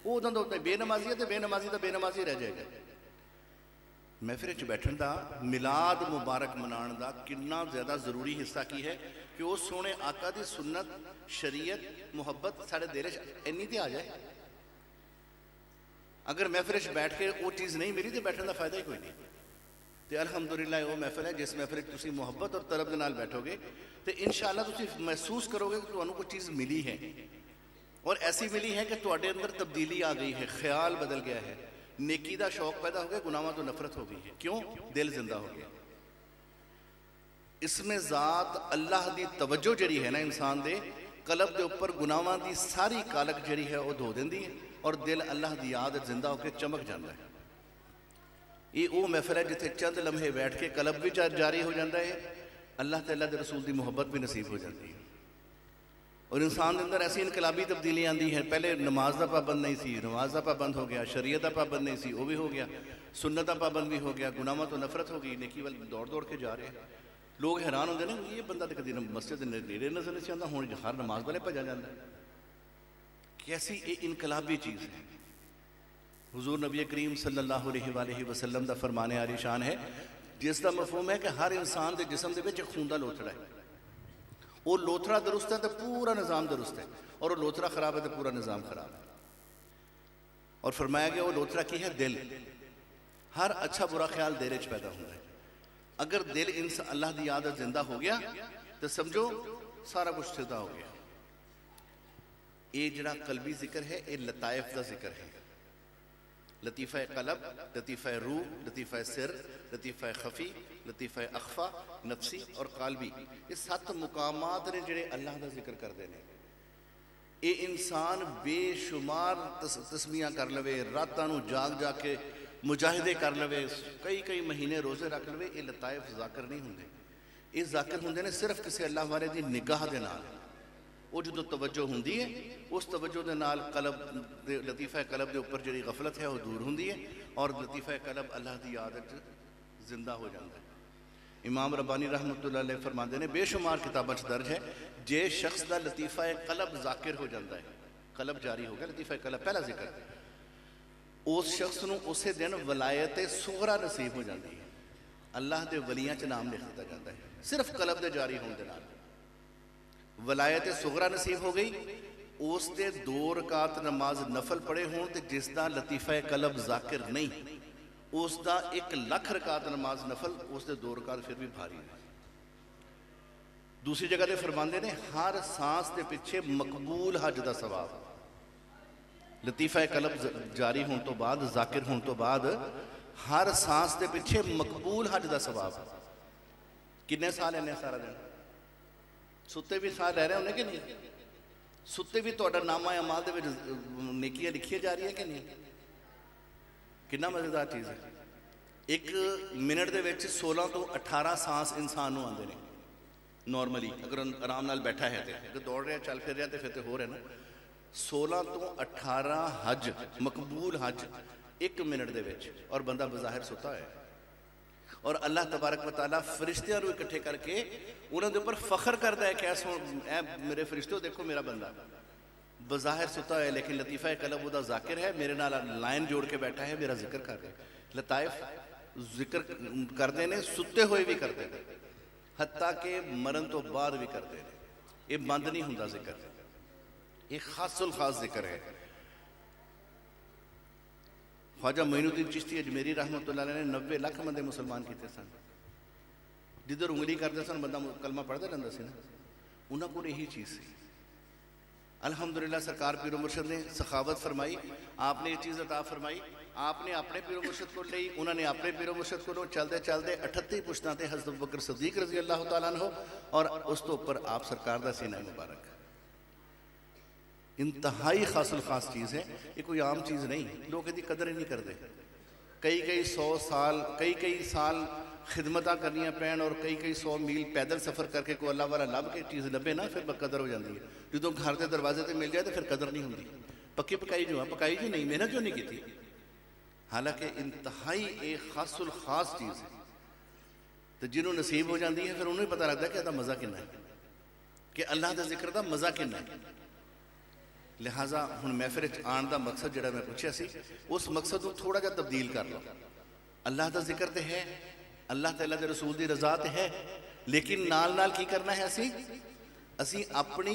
वो उदों तो बेनमाजी है तो बेनमाजी का बेनमाजी रह जाएगा। महफिल च बैठन का, मिलाद मुबारक मनाने का कितना ज़्यादा जरूरी हिस्सा की है कि उस सोने आका की सुन्नत, शरीयत, मुहब्बत साढ़े दिल च इन्नी तो आ जाए। अगर महफिल च बैठ के वो चीज़ नहीं मिली तो बैठने का फायदा ही कोई नहीं। तो अल्हम्दुलिल्लाह वो महफिल है जिस महफिल तुम मुहब्बत और तलब के नाल बैठोगे तो इंशाअल्लाह तुम महसूस करोगे कि तुम्हें कोई चीज़ मिली है, और ऐसी मिली है कि तुम्हारे अंदर तब्दीली आ गई है, ख्याल बदल गया है, नेकी का शौक पैदा हो गया, गुनाहों तो नफरत हो गई है। क्यों? दिल जिंदा हो गया। इसमें ज़ात अल्लाह की तवज्जो जी है ना इंसान के कलब के उपर, गुनाहों की सारी कालक जी है वो धो देंदी है और दिल अल्लाह की याद जिंदा होकर चमक जाता है। ये वो महफिल है जिथे चंद लम्हे बैठ के कलब भी जारी हो जाता है, अल्लाह ते अल्लाह के रसूल की मुहब्बत भी नसीब हो जाती है, और इंसान के अंदर ऐसी इनकलाबी तब्दीली आती है। पहले नमाज का पाबंद नहीं सी, नमाज का पाबंद हो गया, शरीयत का पाबंद नहीं सी, वो भी हो गया, सुन्नत का पाबंद भी हो गया, गुनाहों तो नफरत हो गई, नेकी वाल दौड़ दौड़ के जा रहे हैं। लोग हैरान होंगे ना, ये बंदा तो कभी मस्जिद नेड़े नजर नहीं आता, हुण हर नमाज वाले भजा जाता है। कैसी ये इनकलाबी चीज़ है। हुजूर नबी करीम सल्लल्लाहु अलैहि वसल्लम का फरमाने आली शान है, जिसका मफहूम है कि हर इंसान के जिसम के विच खून का लोथड़ा है। वो लोथड़ा दुरुस्त है तो पूरा निज़ाम दुरुस्त है, और वो लोथड़ा खराब है तो पूरा निज़ाम खराब है। और फरमाया गया वो लोथड़ा की है दिल। हर अच्छा बुरा ख्याल दिल च पैदा होता है। अगर दिल इंसान अल्लाह की याद जिंदा हो गया तो समझो सारा कुछ सिद्धा हो गया। ये जड़ा कल्बी जिक्र है, ये लताइफ का जिक्र है। लतीफ़ा कलब, लतीफ़ा रूह, लतीफ़ा सिर, लतीफ़ा खफ़ी, लतीफ़ा अखफ़ा, नफसी और कालबी, ये 7 मुकामात ने जिहड़े अल्लाह का जिक्र करते हैं। ये इंसान बेशुमार तस्मीयां कर लवे, रातां नूं जाग जाग के मुजाहिदे कर लवे, कई कई महीने रोज़े रख लवे, ये लताइफ जाकिर नहीं होंगे। ये जाकिर होंगे ने सिर्फ किसी अल्लाह वाले की निगाह के नाल। वो जो तवज्जो होंदी है उस तवज्जो के नाल कलब लतीफ़ा कलब के उपर जी गफलत है वह दूर होंदी है और लतीफ़ा कलब अल्लाह की याद जिंदा हो जाता है। इमाम रब्बानी रहमतुल्लाह अलैह फरमाते हैं बेशुमार किताबों दर्ज है जे शख्स का लतीफ़ा कलब जाकिर हो जाता है, कलब जारी हो गया, लतीफ़ा कलब पहला जिक्र, उस शख्स को उस दिन वलायत सुगरा नसीब हो जाती है, अल्लाह के वलियां च नाम लिख दिया जाता है सिर्फ कलब के जारी होने के नाल। वलायत सुगरा नसीब हो गई, उस दे 2 रकात नमाज नफल पढ़े हों तो जिसका लतीफ़ा कलब जाकिर नहीं, उसका 1 लाख रकात नमाज नफल, उसके 2 रकात फिर भी भारी है। दूसरी जगह पर फरमाते ने हर सांस के पिछे मकबूल हज का सवाब, लतीफ़ा कलब जारी होने तो बाद, जाकिर होने तो बाद हर सांस के पिछे मकबूल हज का सवाब। किन्ने साल लेने सारा दिन, सुते भी साह रह रहे होने कि नहीं, सुते भी तो नामा अमाल दे विच नेकियां लिखियां जा रही है कि नहीं, कितना मज़ेदार चीज़ है। 1 मिनट के 16 तो 18 सांस इंसान को आते हैं नॉर्मली, अगर आराम नाल बैठा है तो, अगर दौड़ रहा चल फिर रहा तो फिर तो हो रहा ना। 16 तो 18 हज मकबूल हज 1 मिनट के विच, और बंदा बज़ाहिर सुता है और अल्लाह तबारक व तआला फरिश्तियां को इकट्ठे करके उन्होंने ऊपर फख्र करता है कि मेरे फरिश्तों देखो मेरा बंदा बज़ाहिर सुता है लेकिन लतीफ़ा कलब उदा जाकिर है, मेरे नाल लाइन जोड़ के बैठा है, मेरा जिक्र कर रहा है। लताइफ जिक्र करते हैं, सुते हुए भी करते हैं, हत्ता के मरण तो बाद भी करते हैं। ये बंद नहीं होता जिक्र, ये खासुल खास जिक्र है। ख्वाजा मोइनुद्दीन चिश्ती अजमेरी रहमतुल्लाह अलैह ने 90 लाख बंदे मुसलमान किए सन, जिधर उंगली करते सन बंदा कलमा पढ़ता रहता सी ना, उन्होंने को यही चीज़ सी। अल्हम्दुलिल्लाह सरकार पीरो मुर्शद ने सखावत फरमाई, आपने ये चीज़ अता फरमाई, आपने अपने पीरो मुर्शद को ली, उन्होंने अपने पीरो मुर्शद को चलते चलते 38 पुश्तां ते हज़रत अबू बकर सदीक रज़ी अल्लाह तआला अन्हु और उस तो उपर आप सरकार का सीना मुबारक। इंतहाई खासुल खास चीज़ है, ये कोई आम चीज़ नहीं, लोग इसकी कदर ही नहीं करते। कई 100 साल कई साल खिदमत करनियाँ पैन और कई 100 मील पैदल सफ़र करके कोई अल्लाह वाला लभ के चीज़ लभे ना, फिर कदर हो जाती है। जो घर के दरवाजे पर मिल जाए तो फिर कदर नहीं होती। पक्की पकाई जो है पकाई जो नहीं, मेहनत जो नहीं की थी, हालांकि इंतहाई एक खासुल खास चीज़ है। तो जिन्होंने नसीब हो जाती है फिर उन्हें पता लगता है कि इसका मज़ा कितना है, कि अल्लाह के जिक्र का मज़ा कितना है। लिहाजा हुण महफिल आने का मकसद जोड़ा मैं पूछा सी, उस मकसद को थोड़ा जा तब्दील कर लो। अल्लाह का जिक्र तो है, अल्लाह ताला दे रसूल की रज़ा तो है, लेकिन नाल नाल की करना है, असी अपनी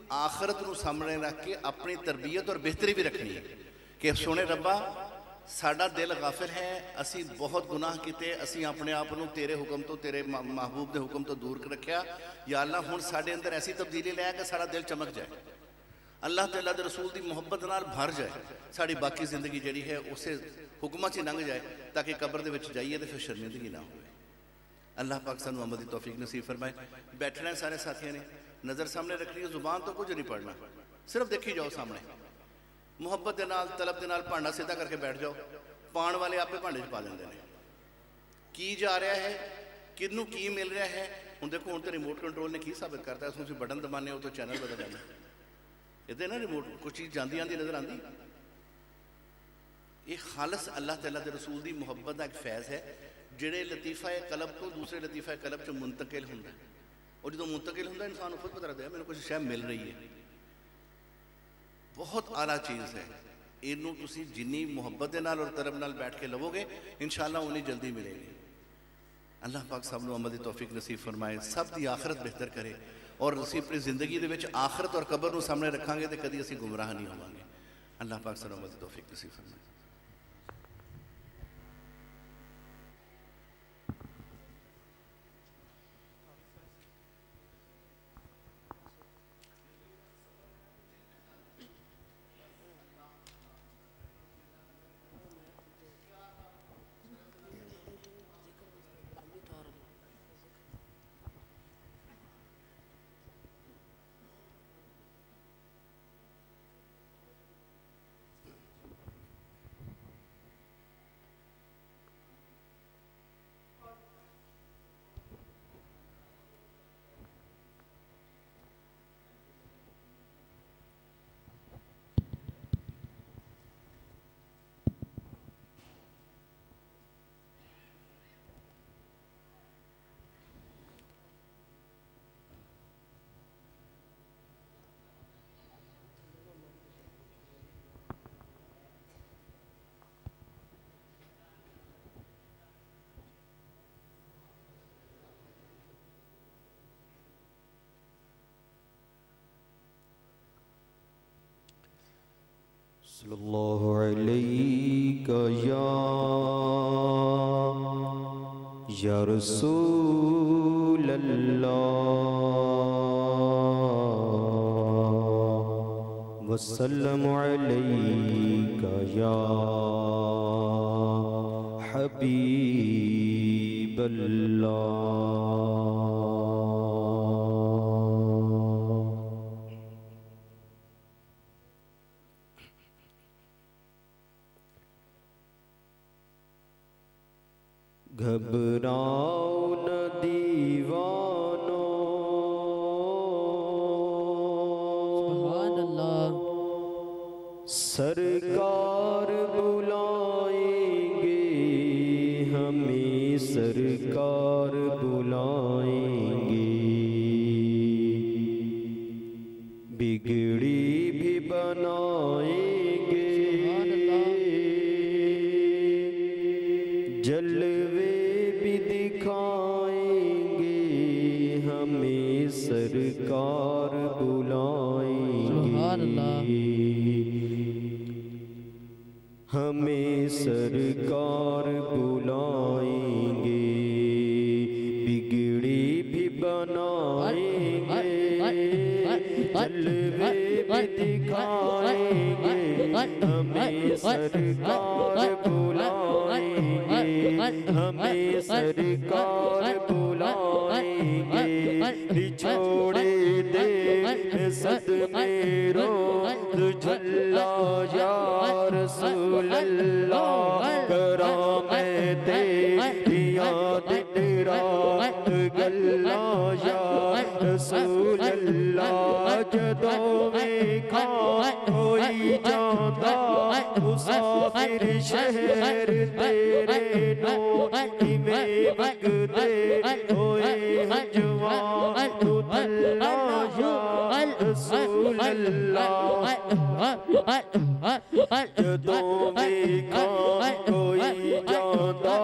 आखरत को सामने रख के अपनी तरबियत और बेहतरी भी रखनी है कि सोने रब्बा साडा दिल गाफिल है, असी बहुत गुनाह किए, असी अपने आप को तेरे हुक्म तो तेरे महबूब के हुक्म तो दूर रखा। या अल्लाह हुण साडे अंदर ऐसी तब्दीली लै कि सारा दिल चमक जाए, अल्लाह ताला दे रसूल की मुहब्बत नाल भर जाए, साड़ी बाकी जिंदगी जी है उस हुक्म च लंघ जाए, ताकि कब्र दे विच जाइए तो फिर शर्मिंदगी ना हो। अल्लाह पाक सानू अमल दी तौफीक नसीब फरमाए। बैठना है सारे साथियों ने, नज़र सामने रखनी है, जुबान तो कुछ नहीं पढ़ना, सिर्फ देखी जाओ सामने, मुहब्बत के नाल तलब के नाल भांडा सीधा करके बैठ जाओ, पाण वाले आपे भांडे च पा देंगे ने। की जा रहा है, किनू की मिल रहा है, हुण देखो हुण तो रिमोट कंट्रोल ने की साबित करता है, तुसीं बटन दबाने हो तो चैनल बदल जाना, ये ना रिमोट कुछ चीज़ जाती आती नजर आती। ये खालस अल्लाह ताला दे रसूल की मुहब्बत का एक फैज़ है, जिहड़े लतीफ़ा कलब तो दूसरे लतीफ़ा कलब च मुंतकिल होंदा, और जो मुंतकिल होंदा इंसान खुद पता लगता है मैंने कुछ शय मिल रही है। बहुत आला चीज़ है, इनू तुसीं जिन्नी मुहब्बत दे नाल और तरब नाल बैठ के लवोगे इंशाअल्लाह उन्नी जल्दी मिलेगी। अल्लाह पाक सब नूं अमल दी तौफीक नसीब फरमाए, सब दी आखरत बेहतर करे, और असीं अपनी जिंदगी दे विच आखरत और कबर नूं सामने रखांगे तो कदी असीं गुमराह नहीं होवांगे। अल्लाह पाक सब नूं अमल दी तौफीक नसीब फरमाए। सल्लल्लाहु अलैका या रसूल अल्लाह वसल्लमु अलैका या हबीब अल्लाह। घबराओ न दीवानो सुभान अल्लाह। सरकार बुलाएंगे हमें, सरकार बुलाएंगे। बिगड़ी भी बनाएंगे, जलवे भी दिखाएंगे हमें, सरकार बुलाएंगे। हमें सरकार बुलाएंगे, बिगड़ी भी बनाएंगे, जलवे भी दिखाएंगे हमें, सरकार बुलाएंगे। हमें सरकार बुलाएंगे, छोड़े दे सदमे रोज़ झल्ला या रसूल अल्लाह। करामते दिन रात गल्ला या रसूल अल्लाह। जदों में खा कोई जाता मुसाफिर शहर तेरे नूरी में मगदे होए हजवां तू अल्लाह या रसूल अल्लाह। जदों में खा कोई जाता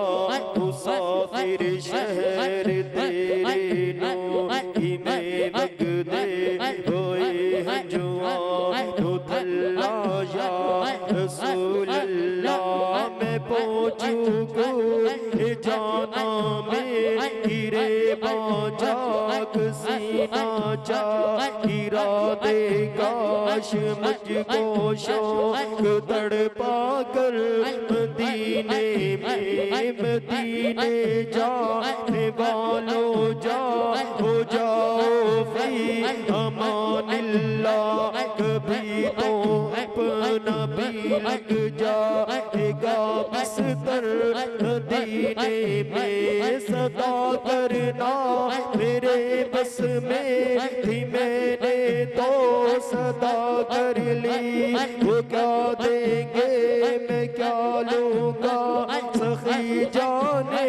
मुसाफिर शहर तेरे नूरी में मगदे होए हजवां तू अल्लाह या रसूल अल्लाह। मैं पहुँचूँ जाना में हीरे बाजाग सीना हीरा दे काश मुझको शौक तड़पा कर मदीने में। मदीने जाने वालों जा हो जाओ फी अमानिल्लाह। कभी तो अपना भी लग जाएगा बिस्तर मदीने में। सदा करना मेरे बस में थी, मैंने तो सदा कर ली। वो क्या देंगे मैं क्या लूँगा, सखी जाने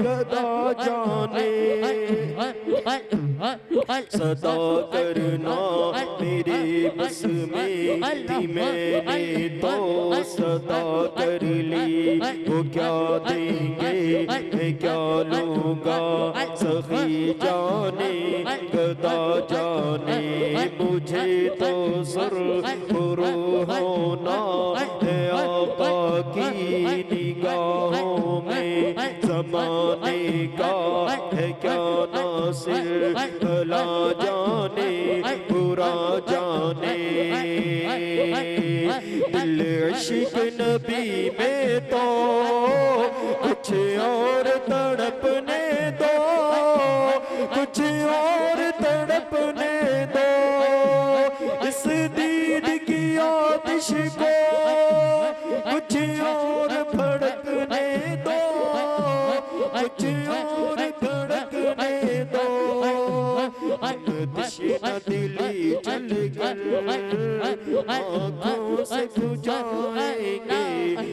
गदा जाने। सदा करना मेरे बस में थी, मैंने तो सदा कर ली। वो क्या देंगे मैं क्या लूँगा, सखी जाने गदा जाने। मुझे तो सुरखुरू होना है आका की निगाहों में। ज़माने का है क्या नासिर, भला जाने बुरा जाने। दिल इश्क नबी में तो कुछ और तड़पने दो, कुछ और तड़पने दो। इस दीद की आतिश को कुछ और भड़कने दो, कुछ और भड़कने दो। दिशा दिली चल कर आँखों से बुझाएंगे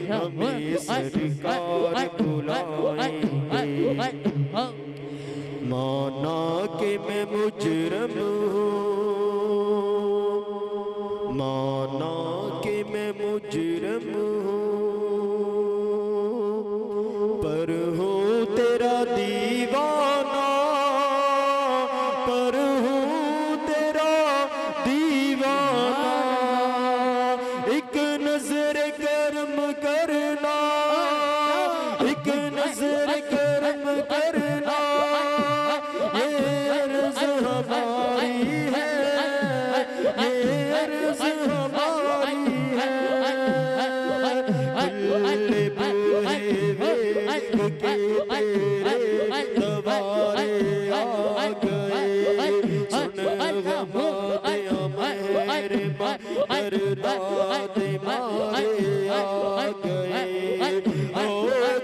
हमें, सरकार बुलाएंगे। माना कि मैं मुजरम हूँ, माना कि मैं मुजरम हूँ, पर हूँ तेरा दीवाना, पर हूँ तेरा दीवाना। एक नजर याद मारे आ गए। ओ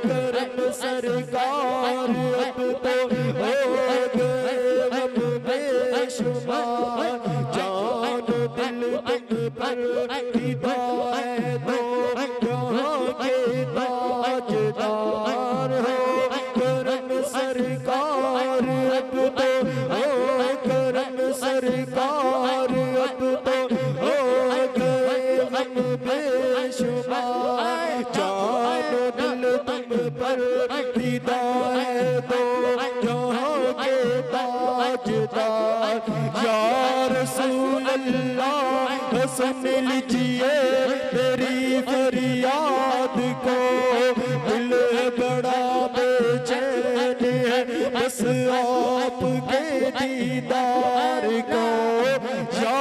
करम सरकार अब तो हो गए हम बेशुमार, जान दिल तुम पर फिदा है दो जहां के ताजदार हो। करम सरकार अब तो हो करम सरकार अब तो हो गए हम बेशुमार, जान दिल तुम पर फिदा है दो जहां के ताजदार। या रसूल अल्लाह सुन लीजिए मेरी फरियाद को, दिल बड़ा बेचैन है बस आपके दीदार को। या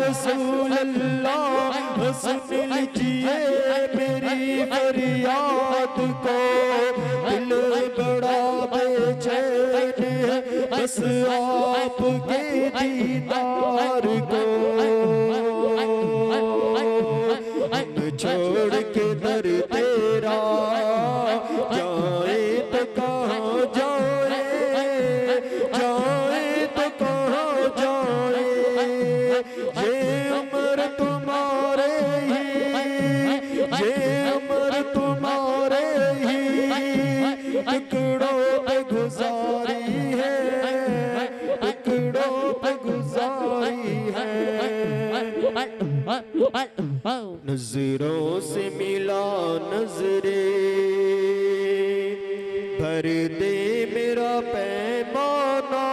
रसूल अल्लाह सुन लीजिए मेरी फरियाद को, दिल बड़ा बेचैन है बस आपके दीदार को। हम छोड़ के दर तेरा जाए तो कहाँ जाए, जाए तो कहाँ जाए, ये उम्र तुम्हारे ही, ये उम्र तुम्हारे ही टुकड़ों पे गुजारी है, टुकड़ों पे गुजारी है। नजरों से मिला नजरे भर दे मेरा पैमाना,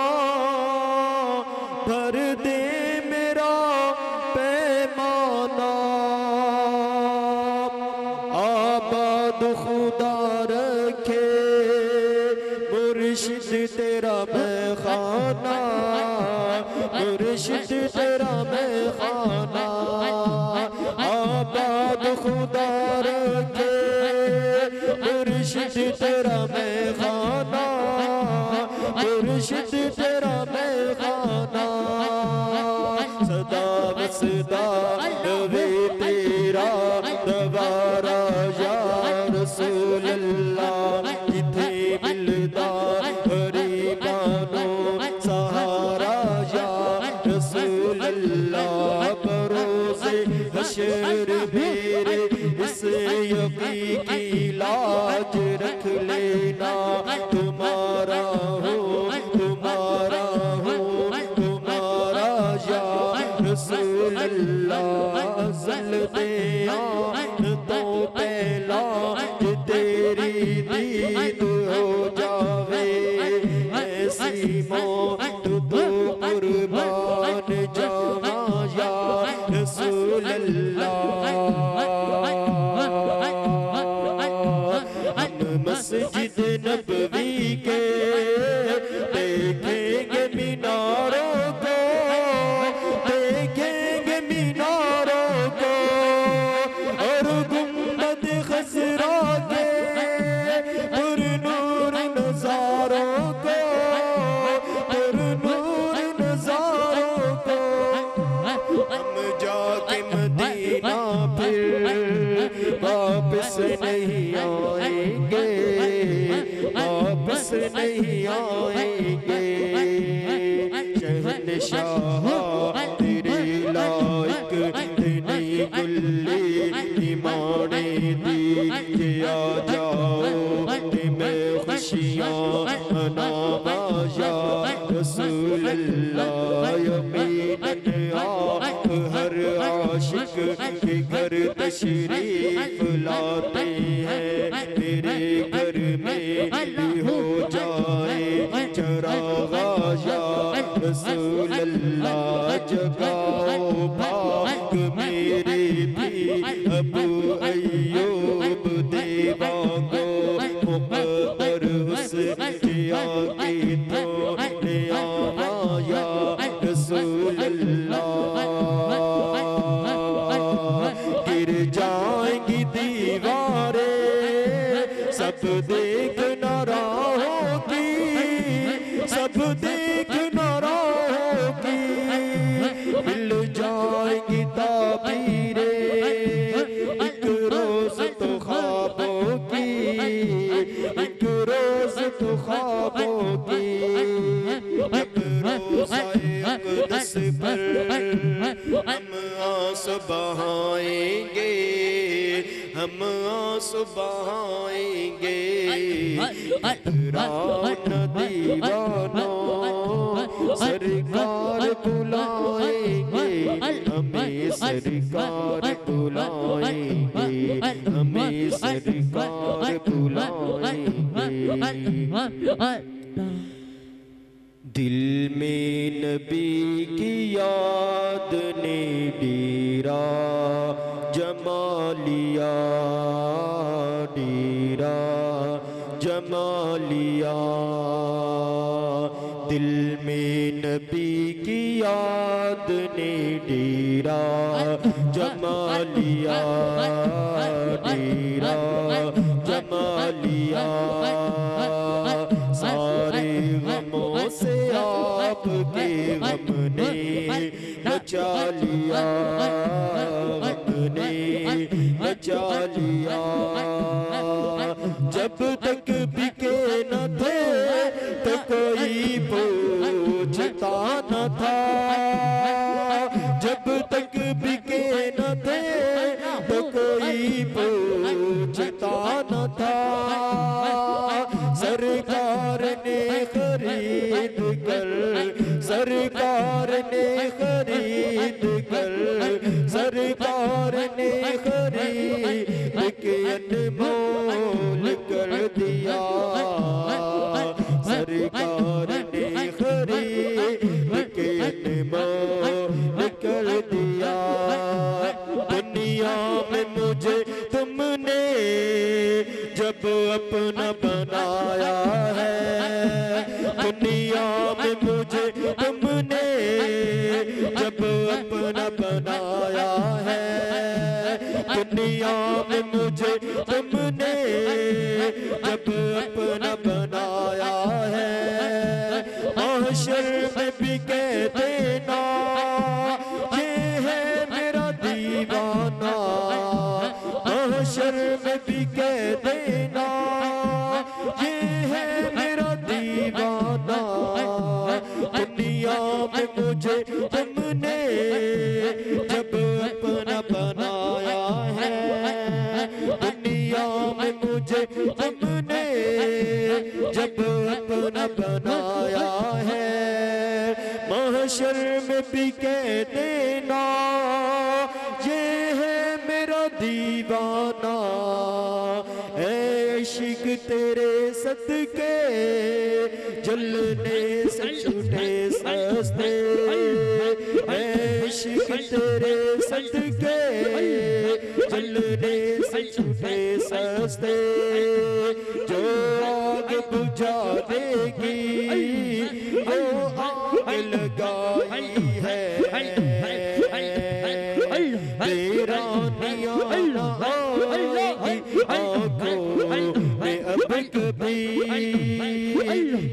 भर दे मेरा पैमाना। आबाद खुदा रखे मुर्शिद तेरा मैखाना, मुर्शिद तेरा मैखाना। आबाद खुदा रखे मुर्शिद तेरा मैखाना, मुर्शिद तेरा मैखाना। सदा बसदा रहे तेरा दवारा या रसूल अल्लाह, जिथे मिलदा गरीबानो सहारा या रसूल अल्लाह। बरोज़े हशर मेरे इस यकी की लाज रख लेना, तुम्हारा हो तुम्हारा हो तुम्हारा या रसूल अल्लाह। जलते तो पहला तेरी दीद हो जावे, ऐसी मौत तो कुर्बान जावा या रसूल अल्लाह। हम मस्जिद नबवी के देखेंगे मीनारों को, देखेंगे मीनारों को, और गुंबद खसरा के पुरनूर नजारों को, पुरनूर नजारों को। हम जाके मदीना फिर वापस नहीं आएंगे, वापस नहीं आएंगे। शहंशाह तेरे लायक नहीं गुल्ली निमाने दी के आ जाओ, कि मैं खुशियाँ मनावा या रसूल अल्लाह। यकीनन आप हर आशिक के घर तशरीफ लाते हैं, मेरे घर में भी हो जाए चरागा या रसूल अल्लाह। जगाओ भाग मेरे भी अबू अय्यूब देवांगो, मुक़द्दर हुस्न किया के तो ले आवा या रसूल अल्लाह। गिर जाएंगी दीवारें सब देख न रहोगी, सब देख न रहोगी। मिल जाएंगी ताबीरें उस पर हम आंसू बहाएंगे, हम आंसू बहाएंगे। रात दीवानों सरकार बुलाएंगे, हमें सरकार बुलाएंगे, हमें सरकार बुलाएंगे। दिल में नबी की याद ने डेरा जमा लिया, डेरा जमा लिया। दिल में नबी की याद ने डेरा जमा लिया, डेरा जमा लिया। सारे गमों से आपके गम ने बचा लिया, हमने बचा लिया। जब तक बिके न थे तो कोई पूछता न था, जब तक बिके न थे तो कोई पूछता न था। सरकार ने खरीद कर, सरकार ने खरीद कर, सरकार ने खरीद के अनमोल कर दिया, सरकार ने खरीद के अनमोल कर दिया। दुनिया में मुझे तुमने जब अपना बनाया है, दुनिया में मुझे तुमने जब अपना बनाया है, दुनिया में मुझे तुमने जब अपना बनाया है। महशर में भी कह देना ये है मेरा दीवाना, महशर में भी कह देना ये है मेरा दीवाना। दुनिया में मुझे तुमने जब अपना बनाया है, दुनिया में मुझे तुमने जब अपना बनाया है। महशर में भी कह देना ये है मेरा दीवाना। ऐ इश्क तेरे सदके जलने से छूटे सस्ते, ऐ इश्क तेरे सदके जलने से छूटे सस्ते। जो आग बुझा देगी वो आग लगाई है, तेरा नियाना आएगी आँखों में अब कभी।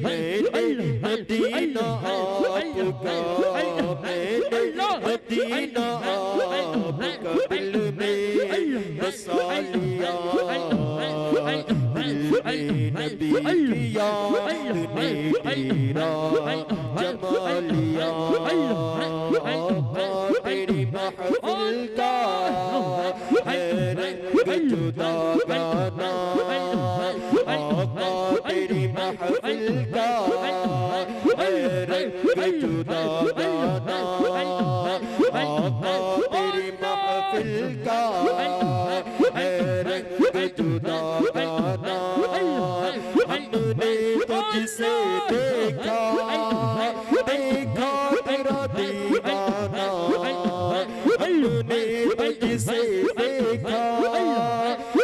मैंने मदीना आपका, मैंने मदीना आपका दिल में बसा लिया। दिल में नबी की याद ने डेरा जमा लिया। आका तेरी महफिल का है रंग जुदा गाना, आका तेरी महफिल का है रंग जुदा गाना, आका तेरी महफिल का है रंग जुदा गाना। हमने तुझसे देखा, देखा तेरा दीवाना, हमने तुझसे देखा,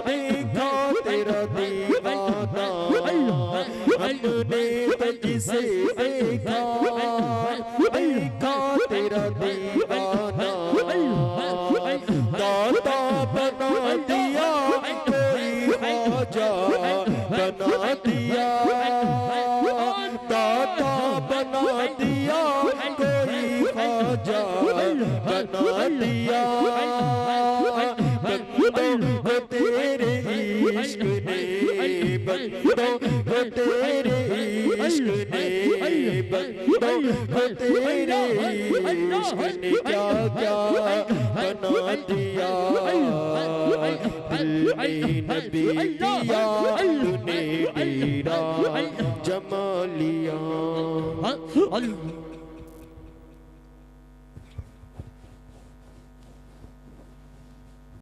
देखा तेरा दीवाना। हमने तुझसे देखा, देखा तेरा दीवाना। दाता बना दिया कोई ख्वाजा बना दिया, दाता बना दिया कोई ख्वाजा बना दिया। बंदों को तेरे इश्क ने, बंदों को तेरे इश्क ने तेरे इश्क ने क्या क्या बना दिया, दिल में नबी दिया तूने डेरा जमा लिया।